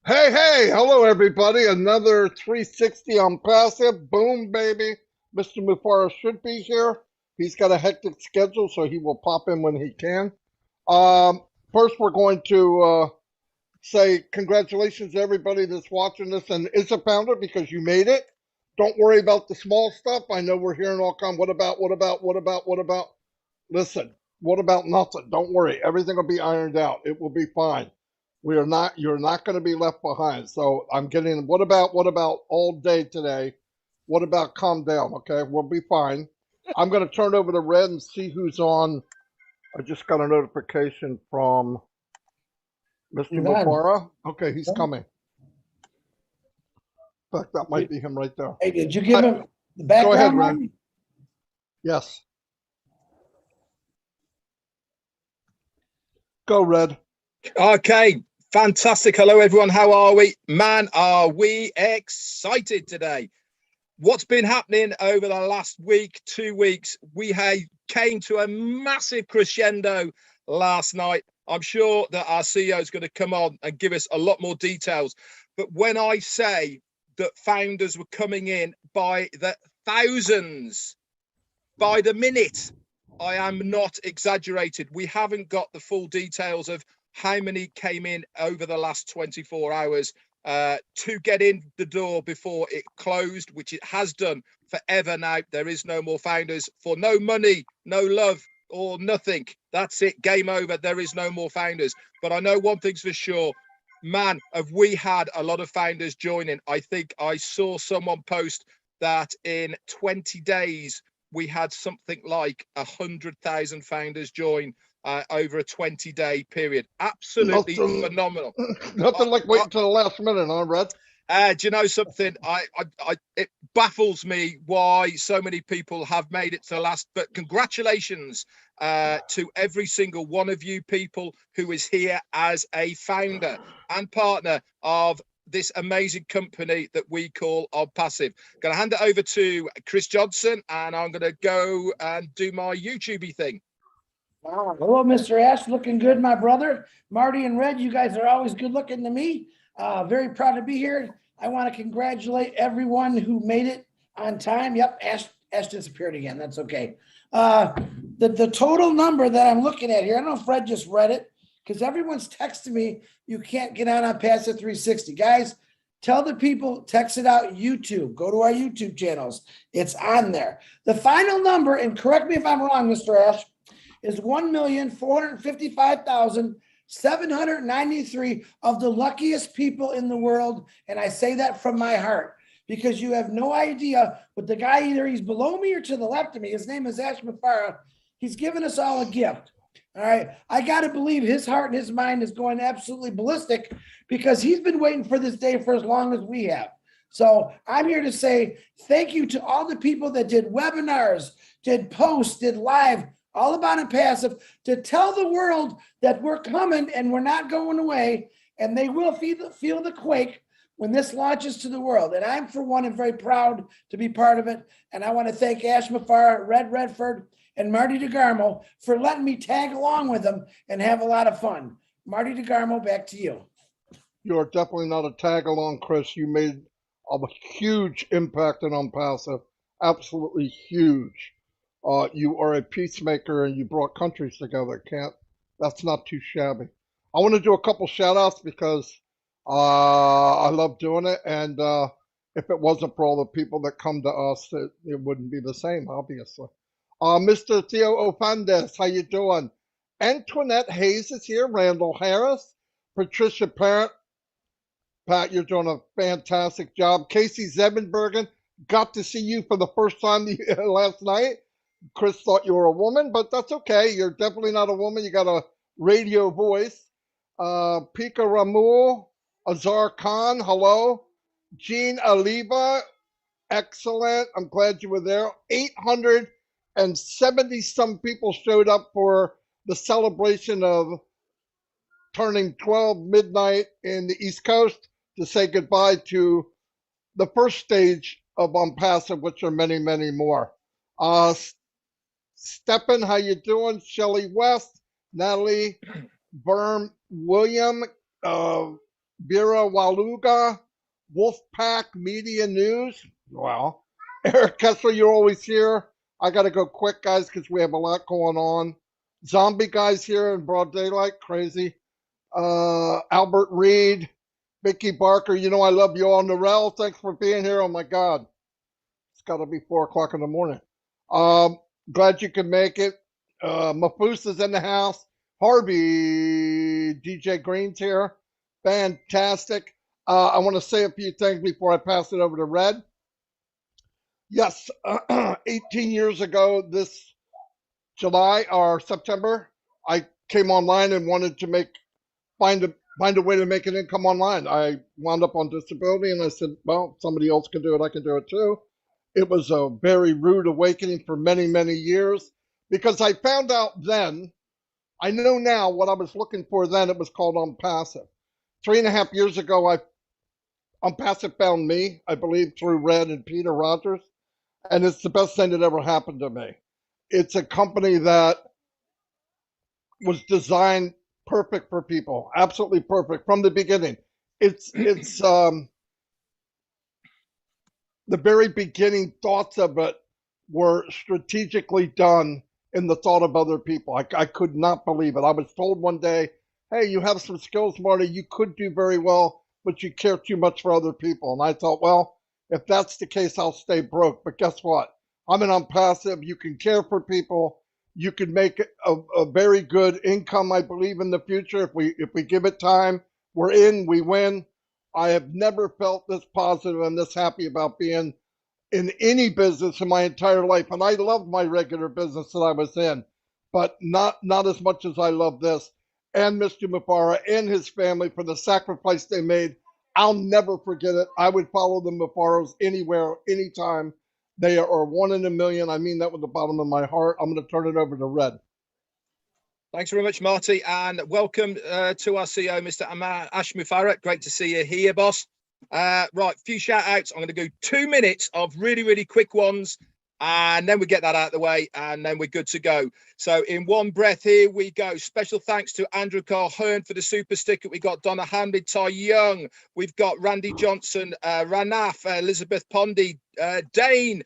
Hey, hello everybody. Another 360 on passive. Boom, baby. Mr. Mufareh should be here. He's got a hectic schedule, so he will pop in when he can. Um, First, we're going to say congratulations to everybody that's watching this and is a founder because you made it. Don't worry about the small stuff. I know we're hearing all kind. What about? Listen, what about nothing? Don't worry. Everything will be ironed out. It will be fine. You're not going to be left behind. So I'm getting, what about all day today? What about calm down? Okay, we'll be fine. I'm going to turn over to Red and see who's on. I just got a notification from Mr. He's on. Mufareh. Okay, he's coming. In fact, that might be him right there. Hey, did you give him the background? Go ahead, Red. Marty? Yes. Go, Red. Okay, fantastic. Hello, everyone. How are we? Man, are we excited today? What's been happening over the last week, 2 weeks? We came to a massive crescendo last night. I'm sure that our CEO is going to come on and give us a lot more details. But when I say that founders were coming in by the thousands, by the minute, I am not exaggerated. We haven't got the full details of how many came in over the last 24 hours to get in the door before it closed, which it has done forever now. There is no more founders for no money, no love or nothing. That's it. Game over. There is no more founders. But I know one thing's for sure. Man, have we had a lot of founders joining. I think I saw someone post that in 20 days, we had something like 100,000 founders join over a 20-day period. Absolutely phenomenal. Nothing like waiting till the last minute, huh, Red? Do you know something? It baffles me why so many people have made it to the last. But congratulations to every single one of you people who is here as a founder and partner of this amazing company that we call Onpassive. Going to hand it over to Chris Johnson, and I'm going to go and do my YouTubey thing. Hello, Mr. Ash. Looking good, my brother. Marty and Red, you guys are always good looking to me. Very proud to be here. I want to congratulate everyone who made it on time. Yep, Ash disappeared again. That's okay. The total number that I'm looking at here, I don't know if Fred just read it, because everyone's texting me, you can't get on Passive 360. Guys, tell the people, text it out, YouTube. Go to our YouTube channels. It's on there. The final number, and correct me if I'm wrong, Mr. Ash, is 1,455,793 of the luckiest people in the world. And I say that from my heart, because you have no idea what the guy, either he's below me or to the left of me, his name is ASHMUFAREH. He's given us all a gift. All right. I got to believe his heart and his mind is going absolutely ballistic, because he's been waiting for this day for as long as we have. So I'm here to say thank you to all the people that did webinars, did posts, did live, all about Onpassive, to tell the world that we're coming and we're not going away, and they will feel the quake when this launches to the world. And I'm, for one, am very proud to be part of it. And I want to thank ASHMUFAREH, Redfern, and Marty DeGarmo for letting me tag along with them and have a lot of fun. Marty DeGarmo, back to you. You're definitely not a tag along, Chris. You made a huge impact on Onpassive. Absolutely huge. You are a peacemaker and you brought countries together. That's not too shabby. I want to do a couple shout outs because I love doing it. And if it wasn't for all the people that come to us, it wouldn't be the same, obviously. Mr. Theo Ofandes, how you doing? Antoinette Hayes is here. Randall Harris. Patricia Parent. Pat, you're doing a fantastic job. Casey Zebenbergen, got to see you for the first time last night. Chris thought you were a woman, but that's okay. You're definitely not a woman. You got a radio voice. Pika Ramul, Azar Khan, hello. Jean Aliva, excellent. I'm glad you were there. 870 some people showed up for the celebration of turning 12 midnight in the East Coast to say goodbye to the first stage of Onpassive, which are many, many more. Steppen, how you doing? Shelley West, Natalie Berm, William, Vera Waluga, Wolfpack Media News. Wow. Eric Kessler, you're always here. I got to go quick, guys, because we have a lot going on. Zombie guys here in broad daylight, crazy. Albert Reed, Vicky Barker, you know I love you all. Narelle, thanks for being here. Oh my God, it's got to be 4 o'clock in the morning. Glad you could make it. Mafusa's in the house. Harvey, DJ Green's here. Fantastic. I want to say a few things before I pass it over to Red. Yes, 18 years ago this July or September, I came online and wanted to find a way to make an income online. I wound up on disability and I said, well, somebody else can do it. I can do it too. It was a very rude awakening for many, many years because I found out then, I know now what I was looking for then, it was called Onpassive. 3.5 years ago, Onpassive found me, I believe, through Red and Peter Rogers, and it's the best thing that ever happened to me. It's a company that was designed perfect for people, absolutely perfect from the beginning. It's the very beginning thoughts of it were strategically done in the thought of other people. I could not believe it. I was told one day, hey, you have some skills, Marty, you could do very well, but you care too much for other people. And I thought, well, if that's the case, I'll stay broke. But guess what? I'm an Onpassive. You can care for people. You can make a very good income, I believe, in the future. If we give it time, we're in, we win. I have never felt this positive and this happy about being in any business in my entire life. And I loved my regular business that I was in, but not as much as I love this. And Mr. Mufareh and his family for the sacrifice they made. I'll never forget it. I would follow the Mufarehs anywhere, anytime. They are one in a million. I mean that with the bottom of my heart. I'm going to turn it over to Red. Thanks very much, Marty, and welcome to our CEO, Mr. ASHMUFAREH. Great to see you here, boss. Right, few shout outs. I'm going to do 2 minutes of really, really quick ones, and then we get that out of the way, and then we're good to go. So in one breath, here we go. Special thanks to Andrew Carl Hearn for the super sticker. We got Donna Hamlin, Ty Young. We've got Randy Johnson, Ranaf, Elizabeth Pondy, Dane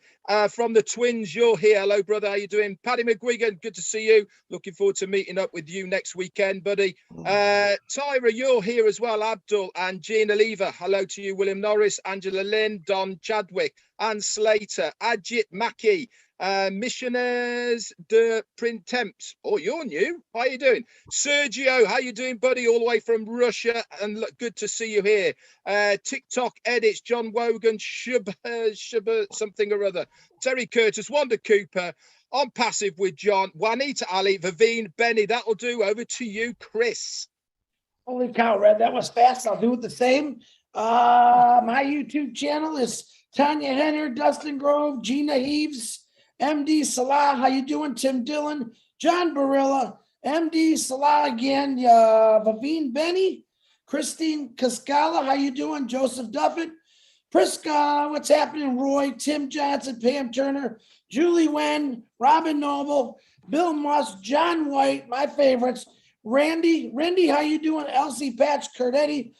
from the Twins. You're here. Hello, brother. How you doing? Paddy McGuigan, good to see you. Looking forward to meeting up with you next weekend, buddy. Tyra, you're here as well. Abdul and Gina Lever. Hello to you. William Norris, Angela Lynn, Don Chadwick, Ann Slater, Ajit Mackey, Missionaires de Printemps. Oh, you're new. How you doing? Sergio, how you doing, buddy? All the way from Russia, and look, good to see you here. TikTok edits, John Wogan, Shubba something or other. Terry Curtis, Wanda Cooper, Onpassive with John, Juanita Ali, Vivine, Benny. That'll do. Over to you, Chris. Holy cow, Red, that was fast. I'll do it the same. My YouTube channel is Tanya Henner, Dustin Grove, Gina Heaves, MD Salah, how you doing? Tim Dillon, John Barilla, MD Salah again, Vavine Benny, Christine Cascala, how you doing? Joseph Duffett, Prisca, what's happening? Roy, Tim Johnson, Pam Turner, Julie Wen, Robin Noble, Bill Moss, John White, my favorites, Randy, how you doing? Elsie Patch, Kurt Eddy,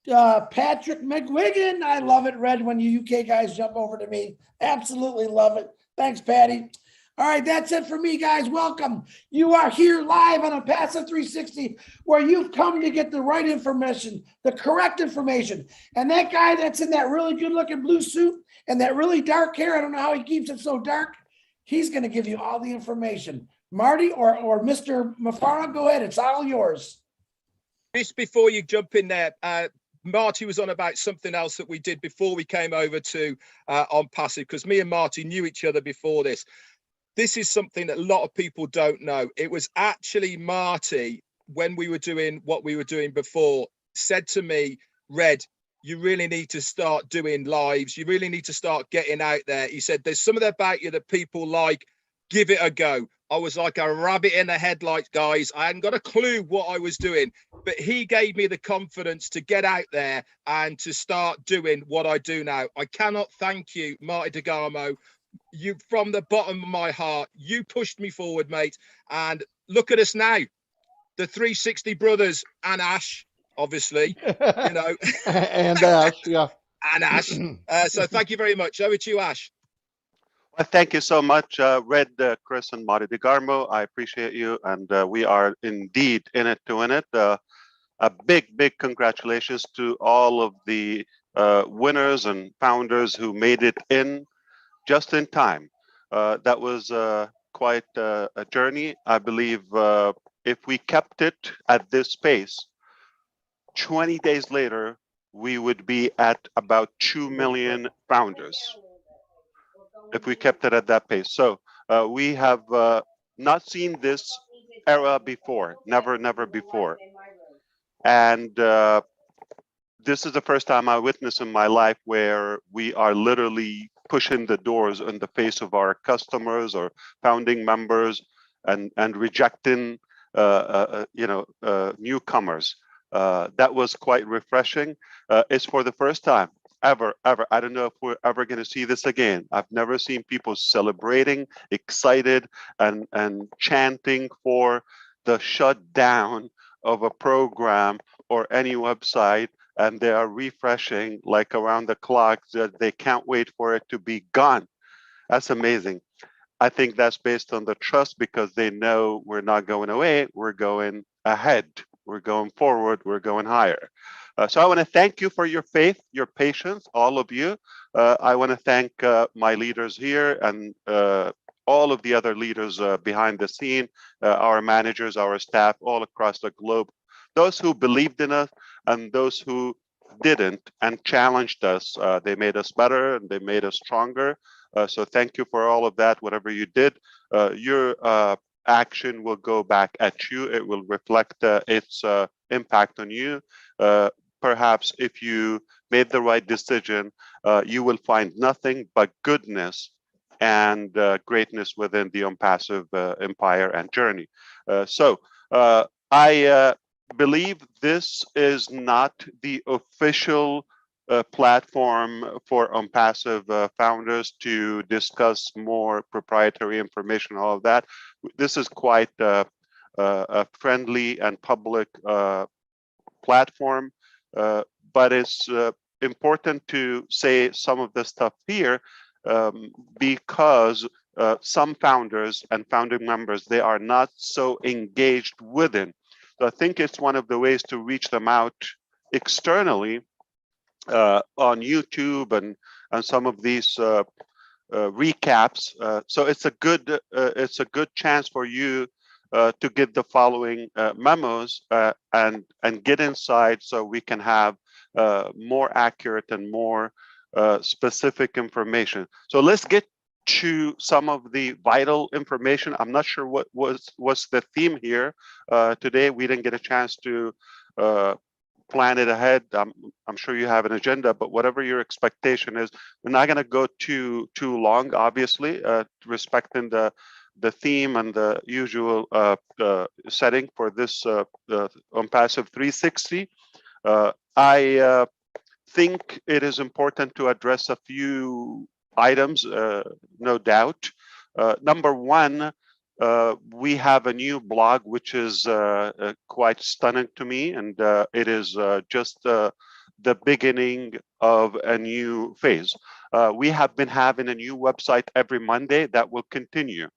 Patrick McGuigan. I love it, Red, when you UK guys jump over to me. Absolutely love it. Thanks, Patty. All right, that's it for me, guys. Welcome. You are here live on Onpassive 360, where you've come to get the right information, the correct information. And that guy that's in that really good-looking blue suit and that really dark hair, I don't know how he keeps it so dark, he's going to give you all the information. Marty or Mr. Mufareh, go ahead. It's all yours. Just before you jump in there, Marty was on about something else that we did before we came over to Onpassive, because me and Marty knew each other before this. This is something that a lot of people don't know. It was actually Marty, when we were doing what we were doing before, said to me, Red, you really need to start doing lives. You really need to start getting out there. He said, there's something about you that people like. Give it a go. I was like a rabbit in the headlights, guys. I hadn't got a clue what I was doing, but he gave me the confidence to get out there and to start doing what I do now. I cannot thank you, Marty DeGarmo. You, from the bottom of my heart, you pushed me forward, mate. And look at us now, the 360 brothers and Ash obviously, you know, And Ash, yeah. and Ash. So thank you very much. Over to you, Ash. Well, thank you so much, Red, Chris, and Marty DeGarmo. I appreciate you, and we are indeed in it to win it. A big congratulations to all of the winners and founders who made it in just in time. That was quite a journey. I believe if we kept it at this pace, 20 days later, we would be at about 2 million founders if we kept it at that pace. So we have not seen this era before, never before. And this is the first time I witnessed in my life where we are literally pushing the doors in the face of our customers or founding members and rejecting newcomers. That was quite refreshing. It's for the first time ever. I don't know if we're ever going to see this again. I've never seen people celebrating, excited, and chanting for the shutdown of a program or any website, and they are refreshing like around the clock. That they can't wait for it to be gone. That's amazing. I think that's based on the trust because they know we're not going away, we're going ahead, we're going forward, we're going higher. So I want to thank you for your faith, your patience, all of you. I want to thank my leaders here and all of the other leaders behind the scene, our managers, our staff all across the globe, those who believed in us and those who didn't and challenged us. They made us better and they made us stronger. So thank you for all of that. Whatever you did, your action will go back at you. It will reflect its impact on you. Perhaps if you made the right decision, you will find nothing but goodness and greatness within the Onpassive empire and journey. So I believe this is not the official platform for Onpassive founders to discuss more proprietary information, all of that. This is quite a friendly and public platform, but it's important to say some of the stuff here because some founders and founding members, they are not so engaged within. So I think it's one of the ways to reach them out externally on YouTube and some of these recaps. So it's a good chance for you to get the following memos and get inside so we can have more accurate and more specific information. So let's get to some of the vital information. I'm not sure what's the theme here today. We didn't get a chance to plan it ahead. I'm sure you have an agenda, but whatever your expectation is, we're not going to go too long, obviously, respecting the theme and the usual setting for this Onpassive 360. I think it is important to address a few items, no doubt. Number one, we have a new blog, which is quite stunning to me, and it is just the beginning of a new phase. We have been having a new website every Monday that will continue.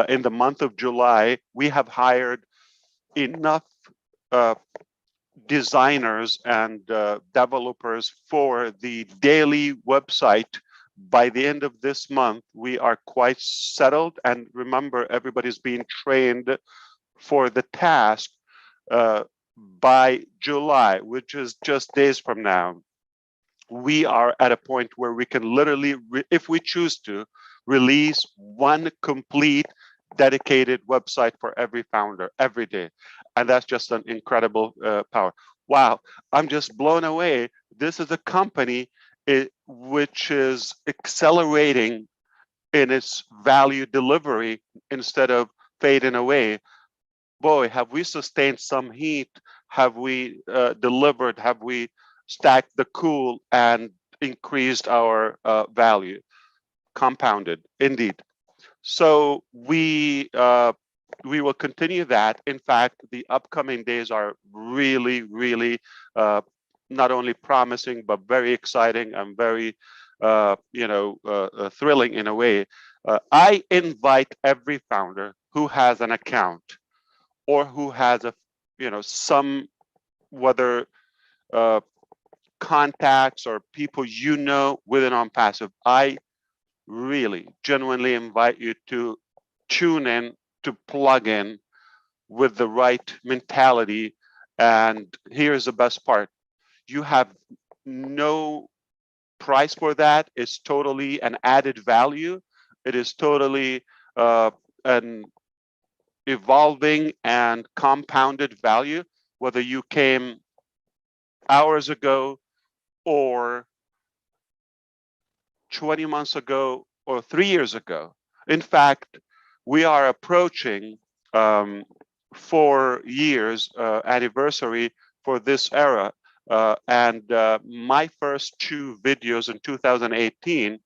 In the month of July, we have hired enough designers and developers for the daily website. By the end of this month, we are quite settled. And remember, everybody's being trained for the task by July, which is just days from now. We are at a point where we can literally, if we choose to, release one complete dedicated website for every founder every day. And that's just an incredible power. Wow, I'm just blown away. This is a company which is accelerating in its value delivery instead of fading away. Boy, have we sustained some heat? Have we delivered? Have we stacked the cool and increased our value? Compounded, indeed. So we we will continue that. In fact, the upcoming days are really, really not only promising, but very exciting and very, thrilling in a way. I invite every founder who has an account or who has some, whether contacts or people within Onpassive. I really genuinely invite you to tune in, to plug in with the right mentality. And here's the best part: you have no price for that. It's totally an added value. It is totally an evolving and compounded value, whether you came hours ago or 20 months ago or 3 years ago. In fact, we are approaching 4 years anniversary for this era. And my first 2 videos in 2018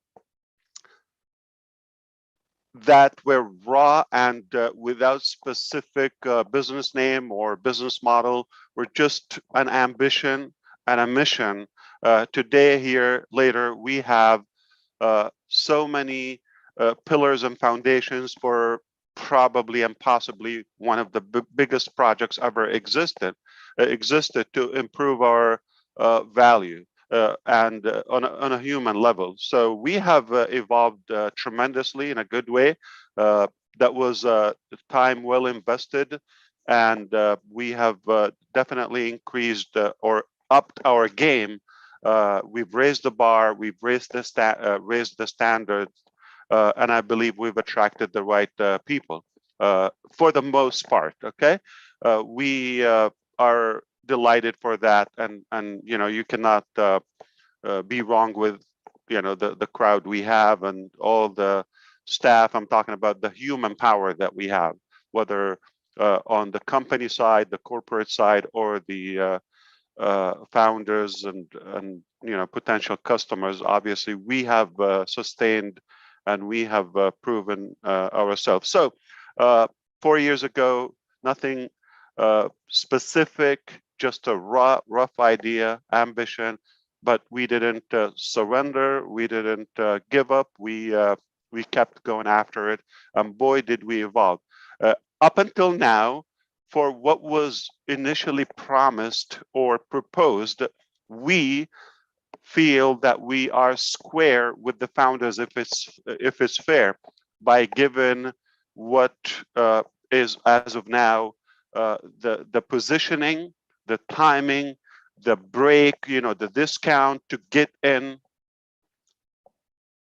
that were raw and without specific business name or business model, were just an ambition and a mission. Today, here later, we have so many pillars and foundations for probably and possibly one of the biggest projects ever existed to improve our value and on a human level. So we have evolved tremendously in a good way. That was time well invested, and we have definitely increased or upped our game. We've raised the bar, we've raised the standards, and I believe we've attracted the right people for the most part. Okay, we are delighted for that, and you cannot be wrong with the crowd we have and all the staff. I'm talking about the human power that we have, whether on the company side, the corporate side, or the founders and potential customers. Obviously, we have sustained and we have proven ourselves. So 4 years ago, nothing specific, just a rough idea, ambition, but we didn't surrender. We didn't give up. We kept going after it, and boy, did we evolve. Up until now, for what was initially promised or proposed, we feel that we are square with the founders, if it's fair, by given what is as of now the positioning, the timing, the break, the discount to get in,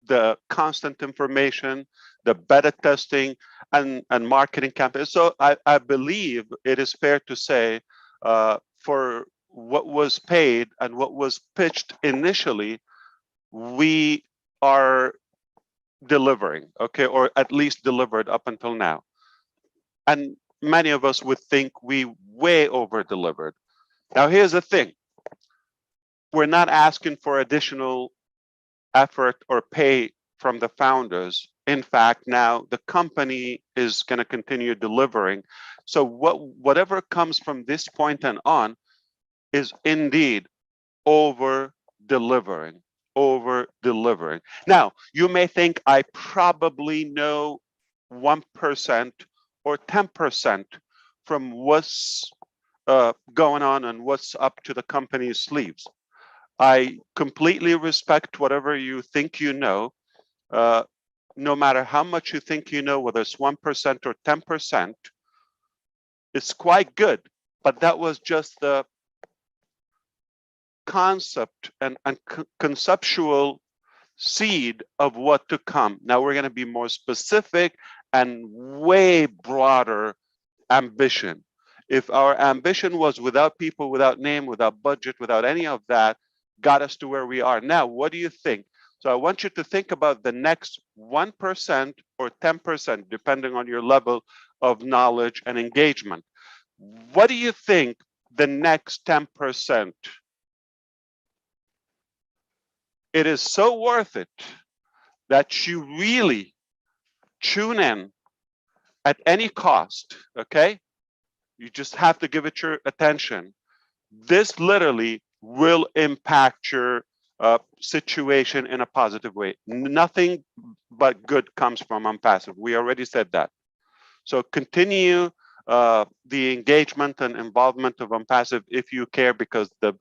the constant information, the beta testing, and marketing campaigns. So I believe it is fair to say for what was paid and what was pitched initially, we are delivering, okay, or at least delivered up until now. And many of us would think we way over delivered. Now, here's the thing. We're not asking for additional effort or pay from the founders. In fact, now the company is going to continue delivering. So whatever comes from this point and on is indeed over delivering. Now, you may think I probably know 1% or 10% from what's going on and what's up to the company's sleeves. I completely respect whatever you think you know, no matter how much you think you know, whether it's 1% or 10%, it's quite good. But that was just the concept and conceptual seed of what to come. Now we're going to be more specific and way broader ambition. If our ambition was without people, without name, without budget, without any of that, got us to where we are now, what do you think? So I want you to think about the next 1% or 10%, depending on your level of knowledge and engagement. What do you think the next 10%? It is so worth it that you really tune in at any cost, okay? You just have to give it your attention. This literally will impact your situation in a positive way. Nothing but good comes from Onpassive. We already said that. So continue the engagement and involvement of Onpassive if you care, because the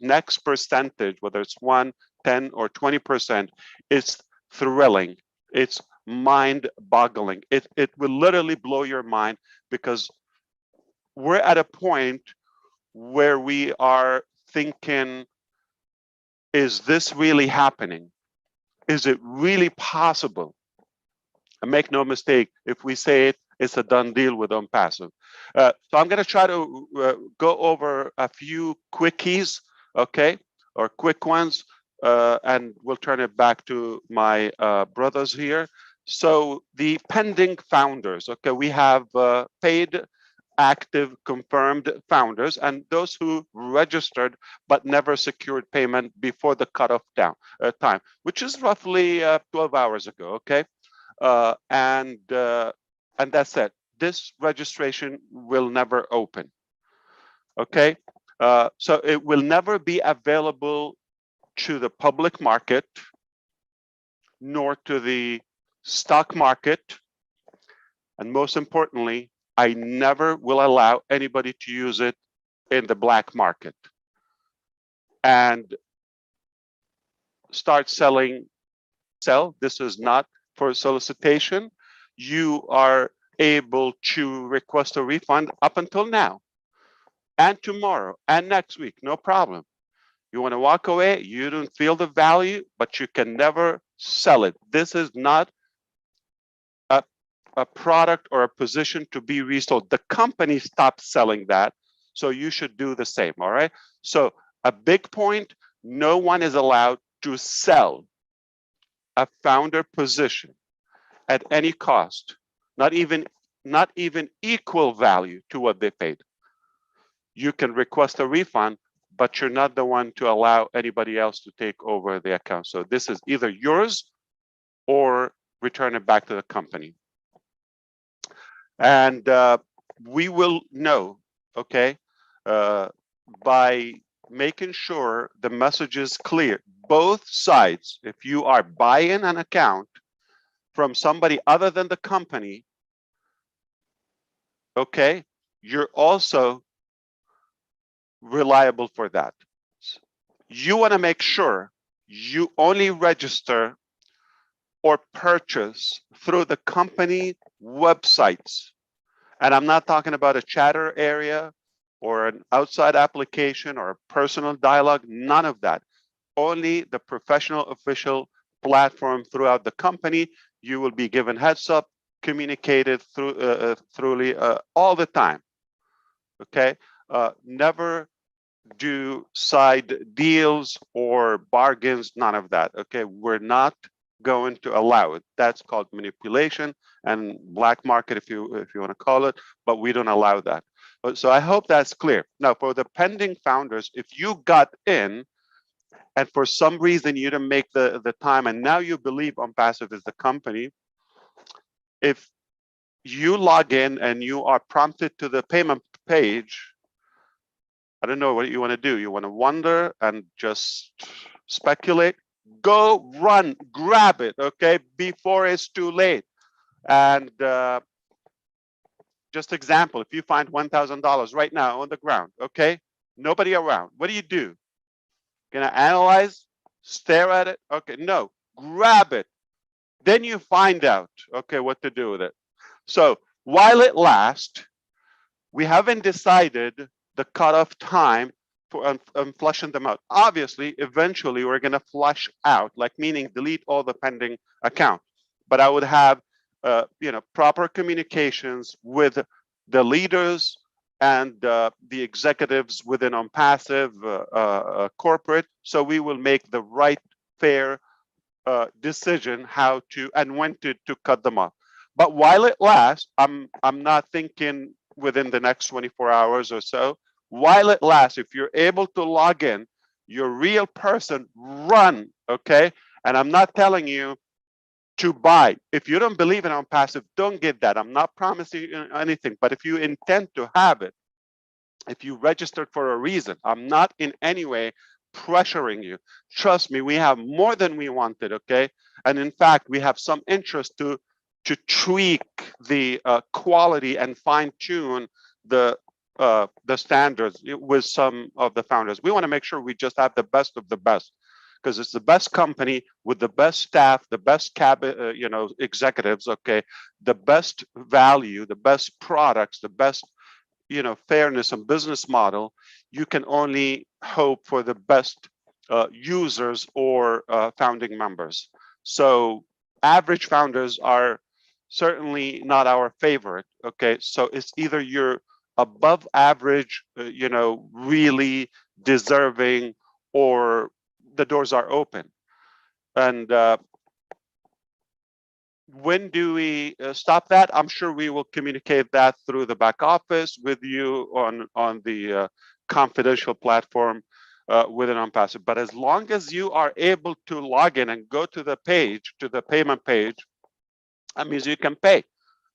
next percentage, whether it's 1, 10, or 20%, is thrilling. It's mind-boggling. It will literally blow your mind, because we're at a point where we are thinking, is this really happening? Is it really possible? And make no mistake, if we say it, it's a done deal with Onpassive. So I'm going to try to go over a few quickies, okay, or quick ones, and we'll turn it back to my brothers here. So the pending founders, okay, we have paid, active, confirmed founders, and those who registered but never secured payment before the cutoff time, which is roughly 12 hours ago, okay? And that's it. This registration will never open, okay? So it will never be available to the public market, nor to the stock market, and most importantly, I never will allow anybody to use it in the black market and start selling. This is not for solicitation. You are able to request a refund up until now and tomorrow and next week, no problem. You want to walk away, you don't feel the value, but you can never sell it. This is not a product or a position to be resold. The company stopped selling that, so you should do the same, all right? So a big point, no one is allowed to sell a founder position at any cost, not even equal value to what they paid. You can request a refund, but you're not the one to allow anybody else to take over the account. So this is either yours or return it back to the company. And we will know, okay, by making sure the message is clear. Both sides, if you are buying an account from somebody other than the company, okay, you're also reliable for that. You want to make sure you only register or purchase through the company websites. And I'm not talking about a chatter area or an outside application or a personal dialogue, none of that. Only the professional official platform throughout the company. You will be given heads up, communicated through all the time, okay? Never do side deals or bargains, none of that, okay? We're not going to allow it. That's called manipulation and black market, if you want to call it, but we don't allow that. So I hope that's clear. Now, for the pending founders, if you got in and for some reason you didn't make the time and now you believe Onpassive is the company, if you log in and you are prompted to the payment page, I don't know what you want to do. You want to wonder and just speculate? Go run, grab it, okay, before it's too late. And just example, if you find $1,000 right now on the ground, okay, nobody around, what do? Gonna analyze, stare at it? Okay, no, grab it. Then you find out, okay, what to do with it. So while it lasts, we haven't decided the cutoff time for flushing them out. Obviously, eventually we're gonna flush out, like meaning delete all the pending account. But I would have, proper communications with the leaders and the executives within Onpassive corporate, so we will make the right, fair decision how to and when to cut them off. But while it lasts, I'm not thinking within the next 24 hours or so. While it lasts, if you're able to log in, you're a real person, run, okay? And I'm not telling you to buy. If you don't believe in Onpassive, don't get that. I'm not promising you anything, but if you intend to have it, if you registered for a reason, I'm not in any way pressuring you. Trust me, we have more than we wanted, okay? And in fact, we have some interest to tweak the quality and fine tune the standards with some of the founders. We want to make sure we just have the best of the best, because it's the best company with the best staff, the best executives, okay, the best value, the best products, the best fairness and business model. You can only hope for the best users or founding members. So average founders are certainly not our favorite. Okay, so it's either you're above average, really deserving, or the doors are open. And when do we stop that? I'm sure we will communicate that through the back office with you on the confidential platform within Onpassive. But as long as you are able to log in and go to the page, to the payment page, that means you can pay.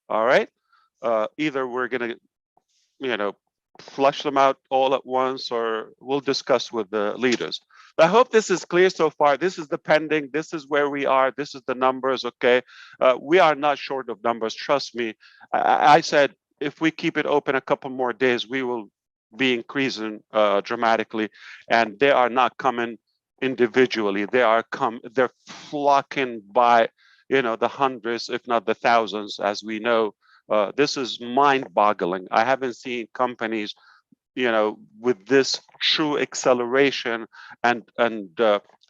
All right. Either we're going to, flush them out all at once, or we'll discuss with the leaders. I hope this is clear so far. This is the pending. This is where we are. This is the numbers. Okay. We are not short of numbers. Trust me. I said, if we keep it open a couple more days, we will be increasing dramatically. And they are not coming individually. They're flocking by, the hundreds, if not the thousands, as we know. This is mind-boggling. I haven't seen companies, with this true acceleration and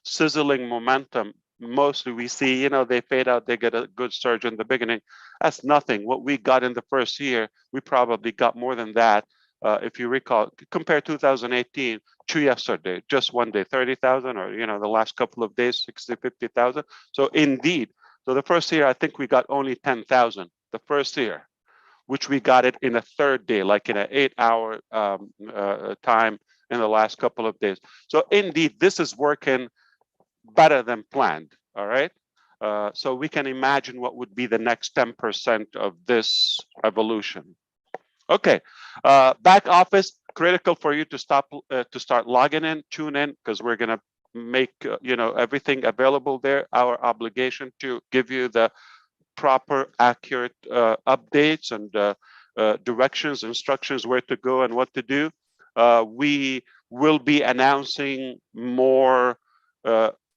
sizzling momentum. Mostly we see, they fade out, they get a good surge in the beginning. That's nothing. What we got in the first year, we probably got more than that. If you recall, compare 2018 to yesterday, just one day, 30,000, or, the last couple of days, 60, 50,000. So indeed, so the first year, I think we got only 10,000 the first year, which we got it in a third day, like in an 8-hour time in the last couple of days. So indeed, this is working better than planned, all right? So we can imagine what would be the next 10% of this evolution. Okay, back office, critical for you to start logging in, tune in, because we're gonna make everything available there. Our obligation to give you the proper, accurate updates and directions, instructions, where to go and what to do. We will be announcing more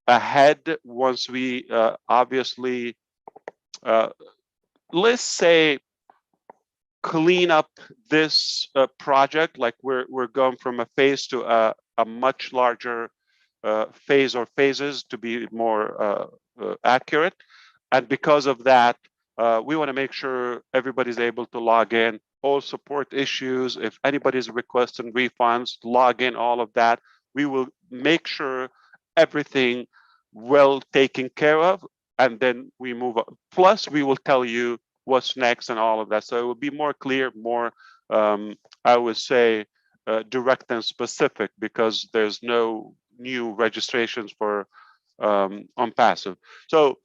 ahead once we obviously, let's say, clean up this project. Like we're going from a phase to a much larger phase or phases, to be more accurate. And because of that, we want to make sure everybody's able to log in, all support issues. If anybody's requesting refunds, log in, all of that. We will make sure everything well taken care of, and then we move on. Plus, we will tell you what's next and all of that. So it will be more clear, more, I would say, direct and specific, because there's no new registrations for Onpassive. So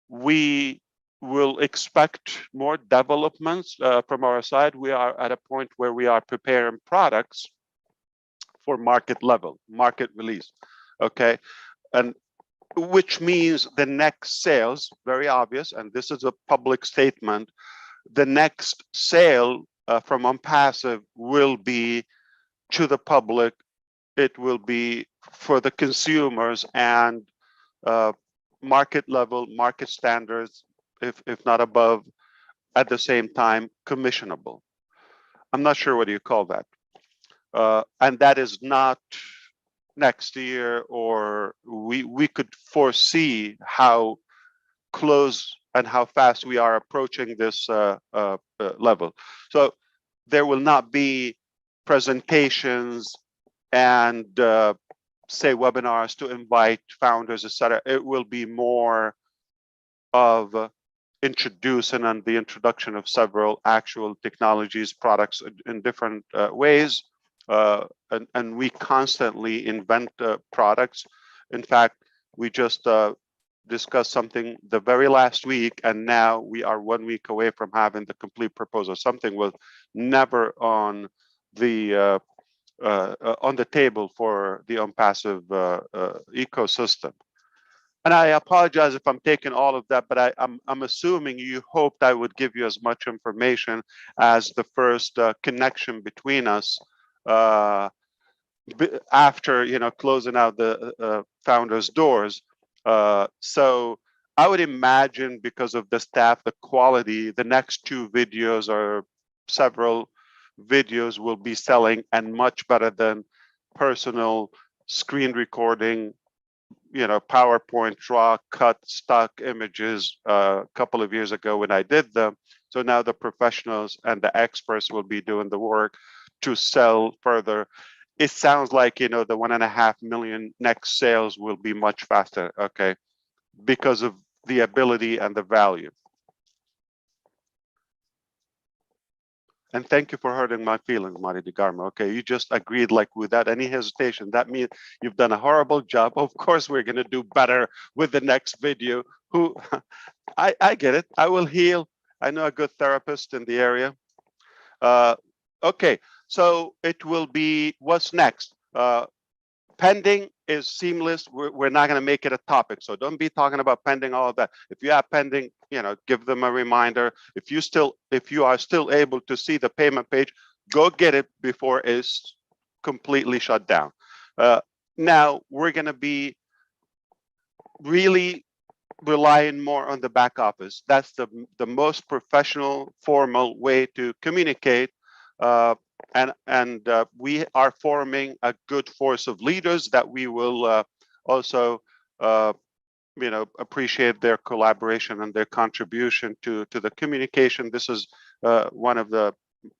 we will expect more developments from our side. We are at a point where we are preparing products for market release, okay? And which means the next sales, very obvious, and this is a public statement, the next sale from Onpassive will be to the public. It will be for the consumers and market level, market standards, if not above, at the same time, commissionable. I'm not sure what do you call that. And that is not next year, or we could foresee how close and how fast we are approaching this level. So there will not be presentations and say webinars to invite founders, etc. It will be more of introducing and the introduction of several actual technologies, products in different ways. And we constantly invent products. In fact, we just discussed something the very last week, and now we are 1 week away from having the complete proposal. Something was never on the table for the Onpassive ecosystem. And I apologize if I'm taking all of that, but I'm assuming you hoped I would give you as much information as the first connection between us after closing out the founders' doors. So I would imagine, because of the staff, the quality, the next 2 videos or several videos will be selling, and much better than personal screen recording, PowerPoint draw, cut stock images a couple of years ago when I did them. So now the professionals and the experts will be doing the work to sell further. It sounds like, the 1.5 million next sales will be much faster, okay, because of the ability and the value. And thank you for hurting my feelings, Marty DeGarmo. Okay, you just agreed like without any hesitation. That means you've done a horrible job. Of course, we're going to do better with the next video. I get it. I will heal. I know a good therapist in the area. Okay, so it will be what's next. Pending is seamless. We're not going to make it a topic, so don't be talking about pending, all of that. If you have pending, give them a reminder. If you are still able to see the payment page, go get it before it's completely shut down. Now we're going to be really relying more on the back office. That's the most professional, formal way to communicate. And we are forming a good force of leaders that we will also appreciate their collaboration and their contribution to the communication. This is one of the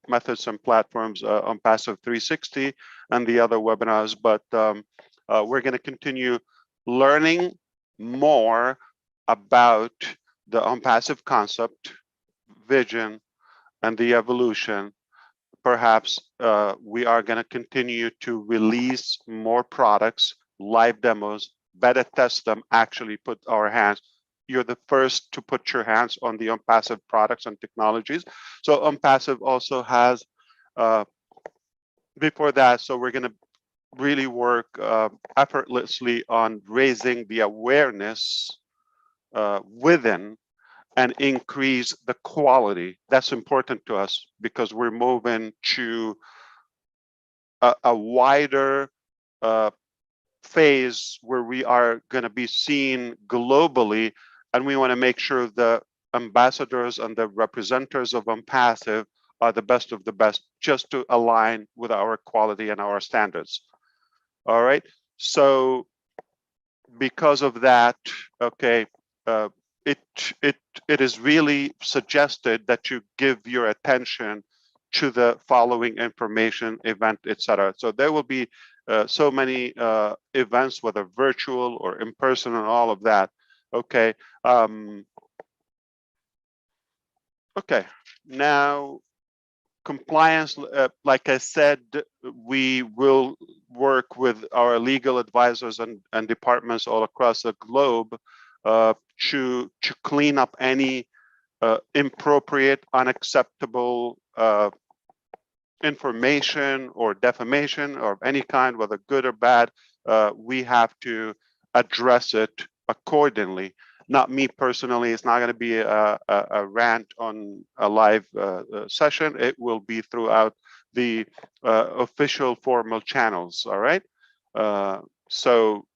methods and platforms on Passive 360 and the other webinars, but we're going to continue learning more about the Onpassive concept, vision, and the evolution. Perhaps we are going to continue to release more products, live demos, beta test them, actually put our hands. You're the first to put your hands on the Onpassive products and technologies. So Onpassive also has, before that, so we're going to really work effortlessly on raising the awareness within and increase the quality. That's important to us because we're moving to a wider phase where we are going to be seen globally, and we want to make sure the ambassadors and the representatives of Onpassive are the best of the best, just to align with our quality and our standards. All right. So because of that, okay, it is really suggested that you give your attention to the following information, event, etc. So there will be so many events, whether virtual or in person, and all of that. Okay. Okay. Now, compliance, like I said, we will work with our legal advisors and departments all across the globe to clean up any inappropriate, unacceptable information or defamation or of any kind, whether good or bad. We have to address it accordingly. Not me personally. It's not going to be a rant on a live session. It will be throughout the official formal channels. All right. So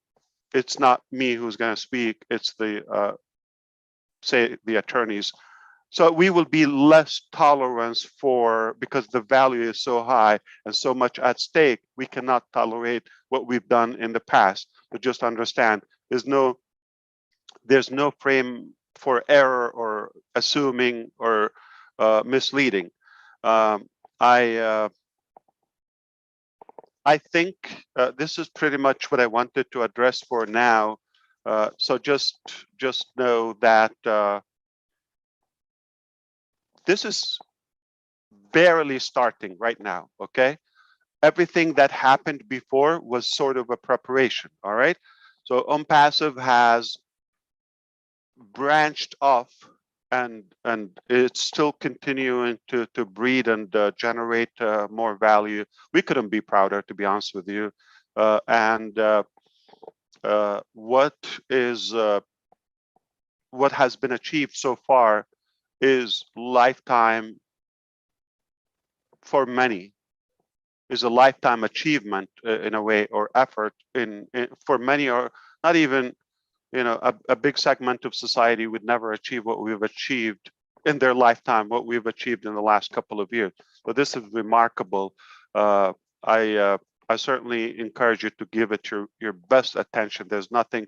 it's not me who's going to speak. It's the say the attorneys. So we will be less tolerance for, because the value is so high and so much at stake, we cannot tolerate what we've done in the past. But just understand, there's no frame for error or assuming or misleading. I think this is pretty much what I wanted to address for now. So just know that this is barely starting right now, okay? Everything that happened before was sort of a preparation, all right? So Onpassive has branched off, and it's still continuing to breed and generate more value. We couldn't be prouder, to be honest with you. What has been achieved so far is lifetime, for many, is a lifetime achievement in a way, or effort for many, or not even, a big segment of society would never achieve what we've achieved in their lifetime, what we've achieved in the last couple of years. So this is remarkable. I certainly encourage you to give it your best attention. There's nothing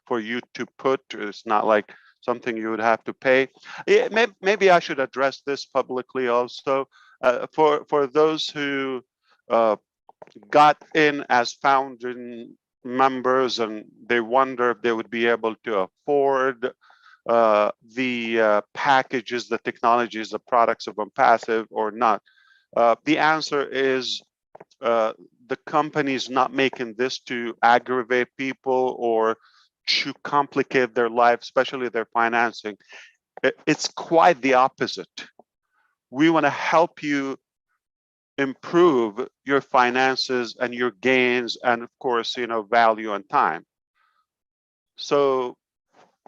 for you to put. It's not like something you would have to pay. Maybe I should address this publicly also. For those who got in as founding members and they wonder if they would be able to afford the packages, the technologies, the products of Onpassive or not. The answer is the company is not making this to aggravate people or to complicate their life, especially their financing. It's quite the opposite. We want to help you improve your finances and your gains, and of course, value and time. So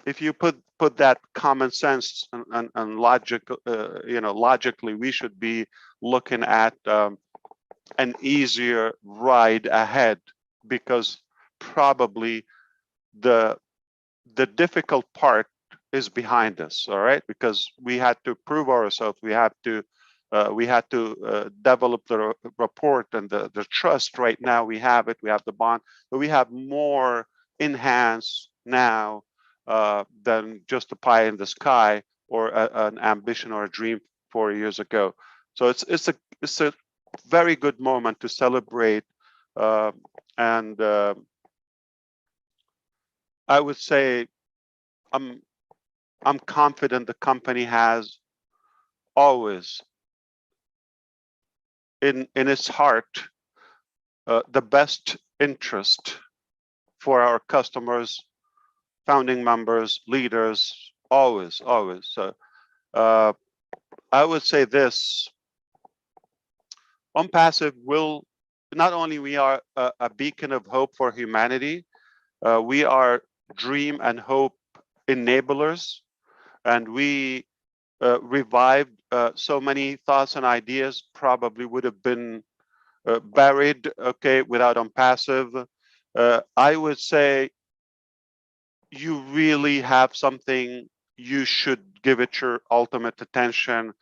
if you put that common sense and logic, logically, we should be looking at an easier ride ahead, because probably the difficult part is behind us. All right, because we had to prove ourselves. We had to develop the rapport and the trust. Right now we have it, we have the bond, but we have more in hands now than just a pie in the sky or an ambition or a dream 4 years ago. So it's a very good moment to celebrate, and I would say I'm confident the company has always in its heart the best interest for our customers, founding members, leaders, always. So I would say this: Onpassive will not only we are a beacon of hope for humanity, we are dream and hope enablers, and we revived so many thoughts and ideas probably would have been buried, okay, without Onpassive. I would say you really have something, you should give it your ultimate attention.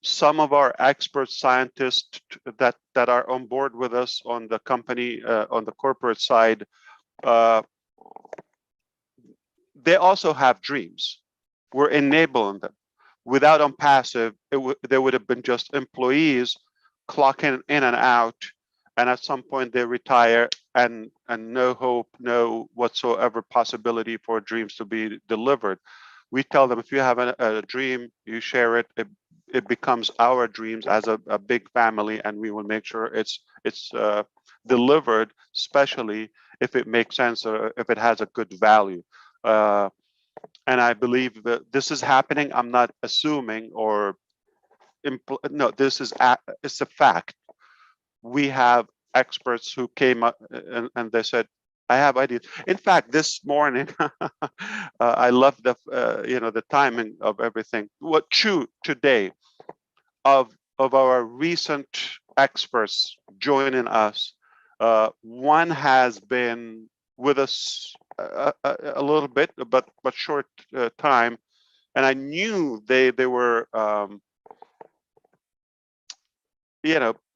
Some of our expert scientists that are on board with us on the company, on the corporate side, they also have dreams. We're enabling them. Without Onpassive, there would have been just employees clocking in and out, and at some point they retire, and no hope, no whatsoever possibility for dreams to be delivered. We tell them, if you have a dream, you share it. It becomes our dreams as a big family, and we will make sure it's delivered, especially if it makes sense or if it has a good value. And I believe that this is happening. I'm not assuming or no, this is it's a fact. We have experts who came up and they said, I have ideas. In fact, this morning, I love the the timing of everything. What today of our recent experts joining us, one has been with us a little bit, but short time, and I knew they were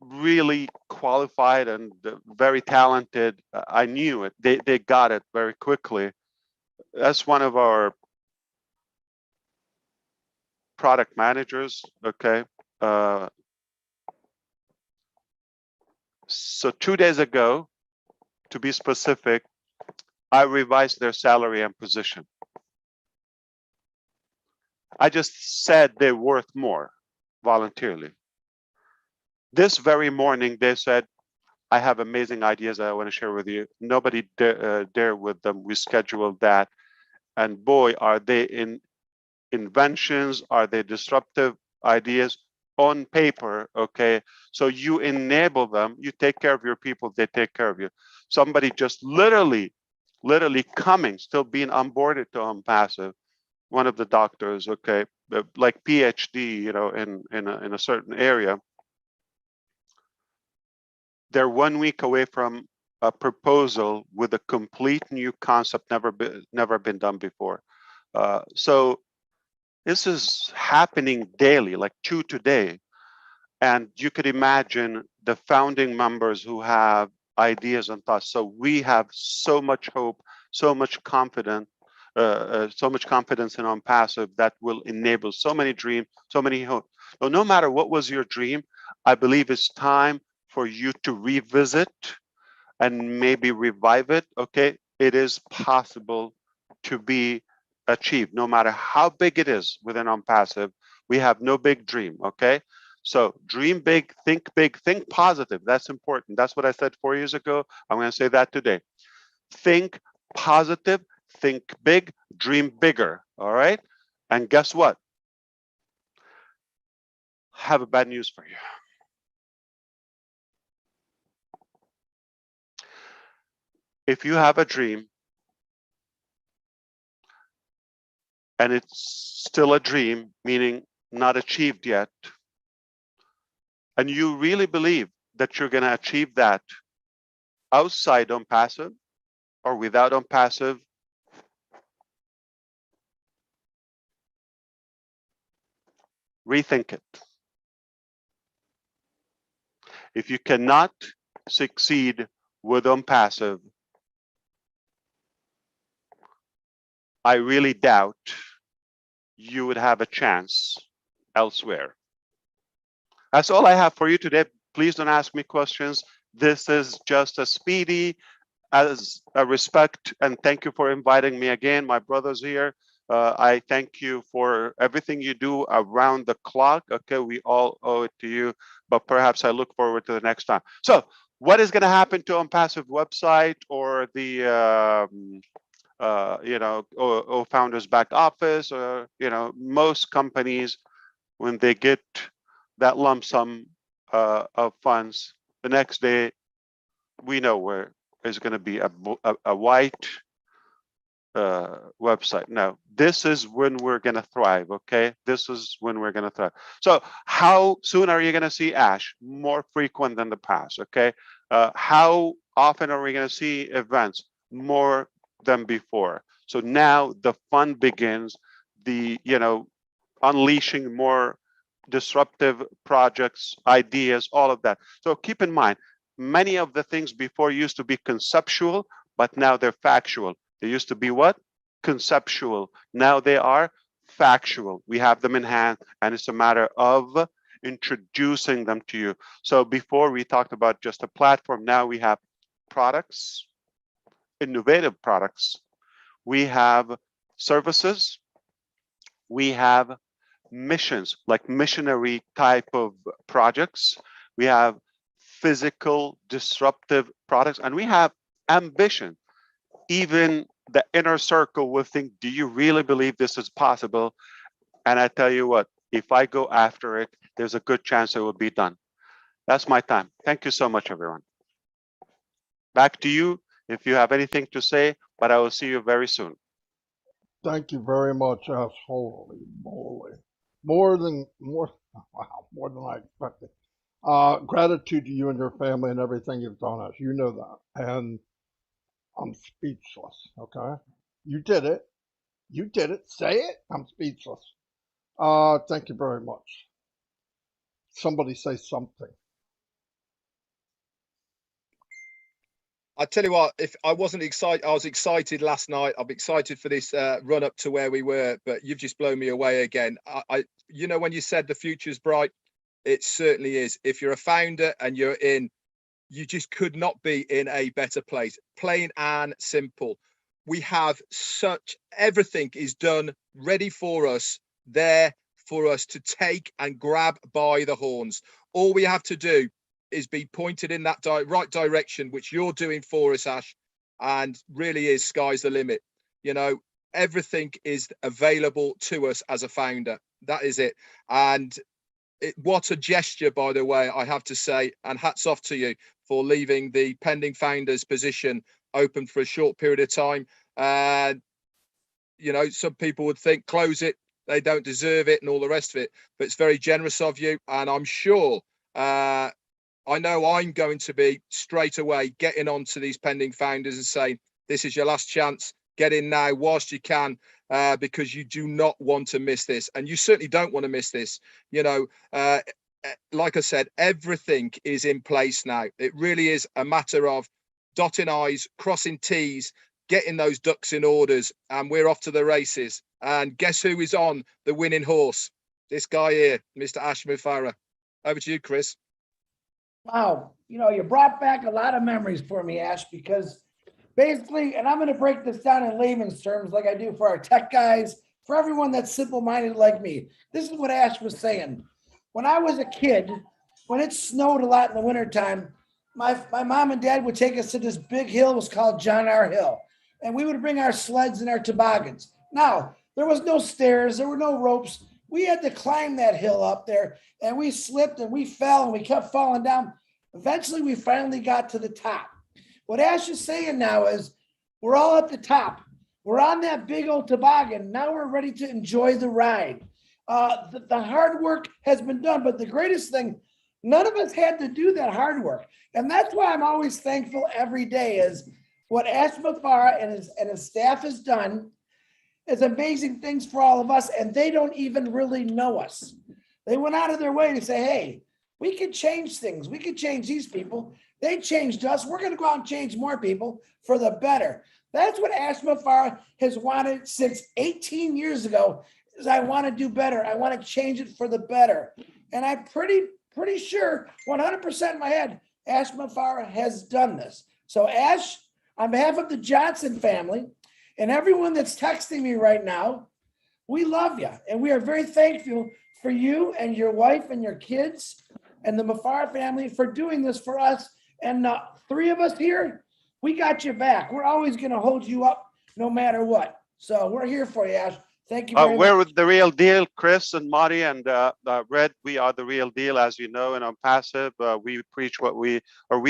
really qualified and very talented. I knew it. They got it very quickly. That's one of our product managers. Okay. So 2 days ago, to be specific, I revised their salary and position. I just said they're worth more voluntarily. This very morning, they said, I have amazing ideas that I want to share with you. Nobody dare with them. We scheduled that. And boy, are they inventions? Are they disruptive ideas on paper? Okay, so you enable them, you take care of your people, they take care of you. Somebody just literally coming, still being onboarded to Onpassive, one of the doctors, okay, like PhD, you know, in a certain area, they're 1 week away from a proposal with a complete new concept, never been done before. So this is happening daily, like today. And you could imagine the founding members who have ideas and thoughts. So we have so much hope, so much confidence in Onpassive that will enable so many dreams, so many hopes. So no matter what was your dream, I believe it's time for you to revisit and maybe revive it. Okay, it is possible to be achieved, no matter how big it is within Onpassive. We have no big dream. Okay, so dream big, think positive. That's important. That's what I said 4 years ago. I'm going to say that today. Think positive, think big, dream bigger. All right, and guess what? I have a bad news for you. If you have a dream and it's still a dream, meaning not achieved yet, and you really believe that you're going to achieve that outside Onpassive or without Onpassive, rethink it. If you cannot succeed with Onpassive, I really doubt you would have a chance elsewhere. That's all I have for you today. Please don't ask me questions. This is just a speedy, as a respect, and thank you for inviting me again. My brother's here. I thank you for everything you do around the clock. Okay, we all owe it to you, but perhaps I look forward to the next time. So what is going to happen to Onpassive website or the you know, founders back office, or you know, most companies, when they get that lump sum of funds, the next day we know where is going to be a white website. Now this is when we're going to thrive. Okay, this is when we're going to thrive. So how soon are you going to see Ash? More frequent than the past. Okay, how often are we going to see events? More than before. So now the fun begins, the, you know, unleashing more disruptive projects, ideas, all of that. So keep in mind, many of the things before used to be conceptual, but now they're factual. They used to be what? Conceptual. Now they are factual. We have them in hand, and it's a matter of introducing them to you. So before we talked about just a platform, now we have products, innovative products, we have services, we have missions, like missionary type of projects, we have physical disruptive products, and we have ambition. Even the inner circle will think, do you really believe this is possible? And I tell you what, if I go after it, there's a good chance it will be done. That's my time. Thank you so much, everyone. Back to you if you have anything to say, but I will see you very soon. Thank you very much, Ash. Holy moly. More than I expected. Gratitude to you and your family and everything you've done, Ash. You know that. And I'm speechless, okay? You did it. You did it. Say it. I'm speechless. Thank you very much. Somebody say something. I tell you what, if I wasn't excited, I was excited last night. I'm excited for this run up to where we were, but you've just blown me away again. You know, when you said the future's bright, it certainly is. If you're a founder and you're in, you just could not be in a better place. Plain and simple. We have such, everything is done, ready for us, there for us to take and grab by the horns. All we have to do is be pointed in that right direction, which you're doing for us, Ash, and really is sky's the limit. You know, everything is available to us as a founder. That is it. And what a gesture, by the way, I have to say, and hats off to you for leaving the pending founders position open for a short period of time. You know, some people would think close it, they don't deserve it and all the rest of it, but it's very generous of you. And I'm sure, I know I'm going to be straight away getting on to these pending founders and saying, this is your last chance, get in now whilst you can, because you do not want to miss this. And you certainly don't want to miss this. You know, like I said, everything is in place now. It really is a matter of dotting I's, crossing T's, getting those ducks in orders, and we're off to the races. And guess who is on the winning horse? This guy here, Mr. ASHMUFAREH. Over to you, Chris. Wow. You know, you brought back a lot of memories for me, Ash, because basically, and I'm going to break this down in layman's terms like I do for our tech guys, for everyone that's simple-minded like me. This is what Ash was saying. When I was a kid, when it snowed a lot in the wintertime, my mom and dad would take us to this big hill. It was called John R. Hill. And we would bring our sleds and our toboggans. Now, there was no stairs. There were no ropes. We had to climb that hill up there, and we slipped and we fell and we kept falling down. Eventually, we finally got to the top. What Ash is saying now is we're all at the top. We're on that big old toboggan. Now we're ready to enjoy the ride. The hard work has been done, but the greatest thing, none of us had to do that hard work. And that's why I'm always thankful every day is what ASHMUFAREH and his staff has done is amazing things for all of us, and they don't even really know us. They went out of their way to say, hey, we can change things. We can change these people. They changed us. We're going to go out and change more people for the better. That's what ASHMUFAREH has wanted since 18 years ago, is I want to do better. I want to change it for the better. And I'm pretty sure 100% in my head, ASHMUFAREH has done this. So Ash, on behalf of the Johnson family and everyone that's texting me right now, we love you. And we are very thankful for you and your wife and your kids and the Mufareh family for doing this for us. And three of us here, we got your back. We're always going to hold you up no matter what. So we're here for you, Ash. Thank you very much. We're the real deal, Chris and Marty and Red. We are the real deal, as you know, and Onpassive. We preach what we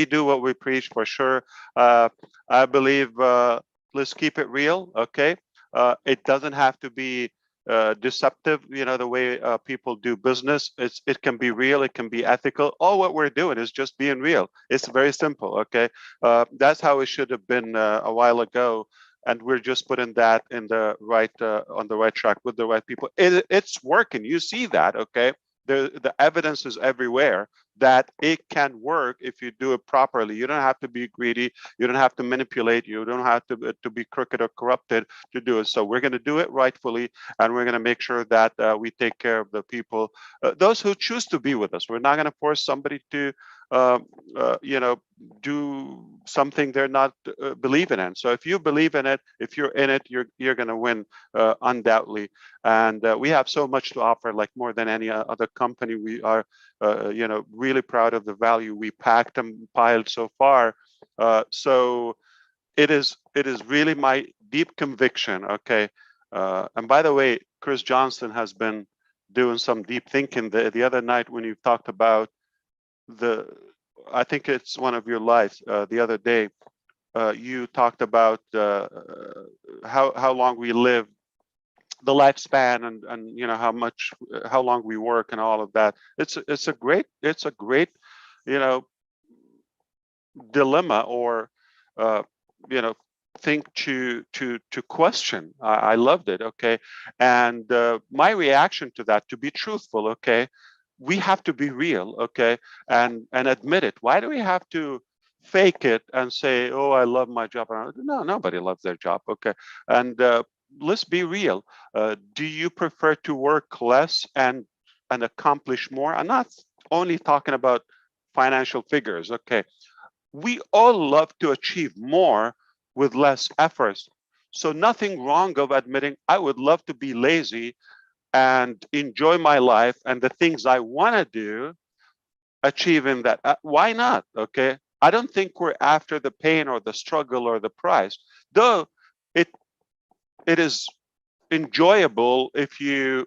do what we preach for sure. I believe let's keep it real, okay? It doesn't have to be deceptive, you know, the way people do business. It can be real, it can be ethical. All what we're doing is just being real. It's very simple, okay? That's how it should have been a while ago. And we're just putting that in the right on the right track with the right people. It's working. You see that, okay? The evidence is everywhere that it can work if you do it properly. You don't have to be greedy. You don't have to manipulate. You don't have to be crooked or corrupted to do it. So we're going to do it rightfully, and we're going to make sure that we take care of the people, those who choose to be with us. We're not going to force somebody to you know, do something they're not believing in. So if you believe in it, if you're in it, you're going to win undoubtedly. And we have so much to offer, like more than any other company. We are, you know, really proud of the value we packed and piled so far. So it is really my deep conviction. Okay. And by the way, Chris Johnson has been doing some deep thinking the other night when you talked about I think it's one of your lives the other day. You talked about how long we live, the lifespan, and you know how long we work and all of that. It's a great you know dilemma or you know thing to question. I loved it. Okay, and my reaction to that, to be truthful, okay, we have to be real, okay, and admit it. Why do we have to fake it and say, oh, I love my job? No, nobody loves their job, okay. And let's be real. Do you prefer to work less and accomplish more? I'm not only talking about financial figures, okay. We all love to achieve more with less efforts. So nothing wrong of admitting I would love to be lazy and enjoy my life and the things I want to do, achieving that. Why not? Okay. I don't think we're after the pain or the struggle or the price, though it is enjoyable if you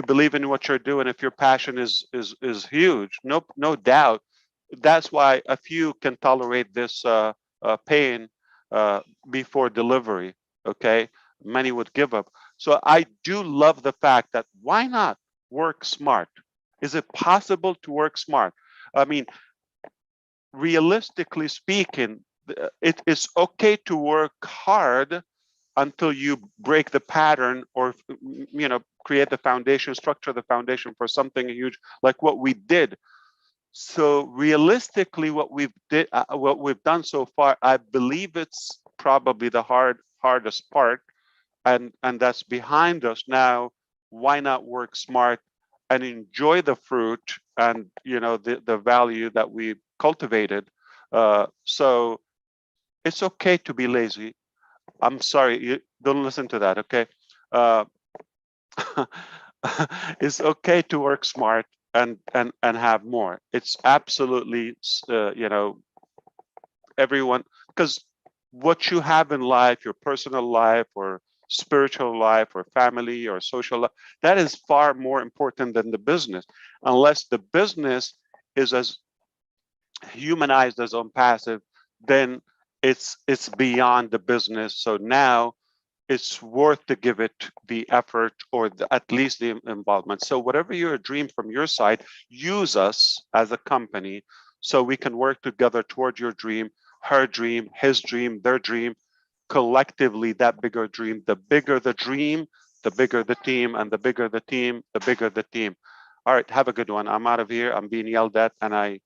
believe in what you're doing, if your passion is huge. No doubt. That's why a few can tolerate this pain before delivery. Okay, many would give up. So I do love the fact that why not work smart? Is it possible to work smart? I mean, realistically speaking, it is okay to work hard until you break the pattern, or create the foundation, structure the foundation for something huge like what we did. So realistically, what we've done so far, I believe it's probably the hardest part, and that's behind us now. Why not work smart and enjoy the fruit and the value that we cultivated? So it's okay to be lazy. I'm sorry, you don't listen to that, okay? It's okay to work smart and have more. It's absolutely everyone, because what you have in life, your personal life or spiritual life or family or social life, that is far more important than the business, unless the business is as humanized as Onpassive, then it's beyond the business. So now it's worth to give it the effort, or at least the involvement. So whatever your dream from your side, use us as a company so we can work together toward your dream, her dream, his dream, their dream, collectively that bigger dream. The bigger the dream, the bigger the team, and the bigger the team, the bigger the team. All right, have a good one. I'm out of here. I'm being yelled at, and I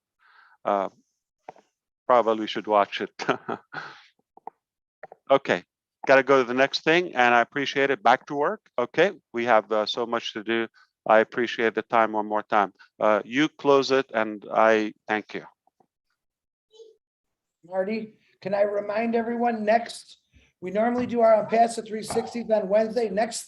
probably should watch it. Okay, got to go to the next thing, and I appreciate it. Back to work. Okay, we have so much to do. I appreciate the time one more time. You close it, and I thank you. Marty, can I remind everyone, we normally do our Onpassive 360s on Wednesday. Next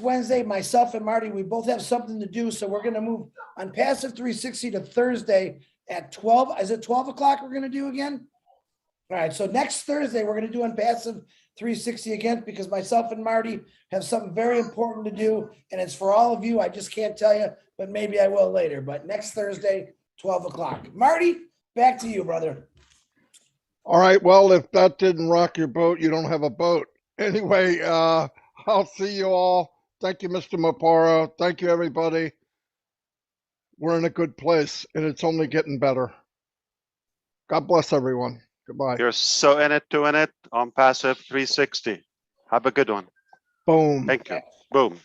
Wednesday, myself and Marty, we both have something to do. So we're going to move Onpassive 360 to Thursday at 12. Is it 12 o'clock we're going to do again? All right. So next Thursday, we're going to do Onpassive 360 again, because myself and Marty have something very important to do. And it's for all of you. I just can't tell you, but maybe I will later. But next Thursday, 12 o'clock. Marty, back to you, brother. All right. Well, if that didn't rock your boat, you don't have a boat. Anyway, I'll see you all. Thank you, Mr. Mufareh. Thank you, everybody. We're in a good place, and it's only getting better. God bless everyone. Goodbye. You're so in it, doing it. Onpassive 360. Have a good one. Boom. Thank you. Boom.